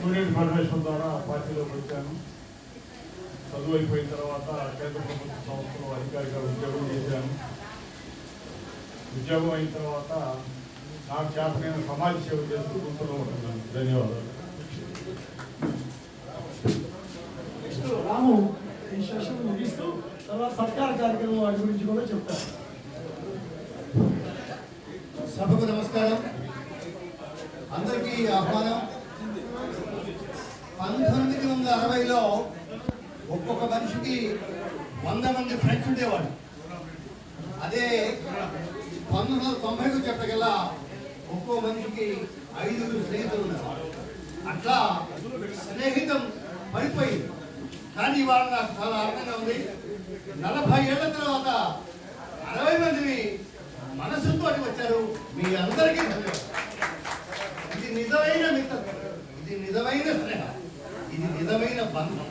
Student federation ద్వారా పార్టీలోకి వచ్చాను. చదువు అయిపోయిన తర్వాత కేంద్ర ప్రభుత్వ సంస్థలో అధికారిగా ఉద్యోగం చేశాను. ఉద్యోగం అయిన తర్వాత నాకు చేతనైన సమాజ సేవ చేస్తూ గుర్తులో ఉంటున్నాను. ధన్యవాదాలు. నెక్స్ట్ రాము ఈ సెషన్ ముగిస్తూ తర్వాత సత్కార కార్యక్రమం వాటి గురించి కూడా చెప్తారు. సభకు నమస్కారం. అందరికీ ఆహ్వానం. 1960లో ఒక్కొక్క మనిషికి 100 మంది ఫ్రెండ్స్ ఉండేవాడు. అదే 1990కు చెప్పగల ఒక్కో మనిషికి 5 స్నేహితులు ఉన్నారు. అట్లా స్నేహితం పడిపోయింది. కానీ ఇవాళ నాకు చాలా ఆనందంగా ఉంది. 40 ఏళ్ల తర్వాత 60 మందిని మనసుతో వచ్చారు. మీ అందరికీ ధన్యవాదాలు. ఇది నిజమైన మిత్రత్వం, ఇది నిజమైన స్నేహం, ఇది నిజమైన బంధం.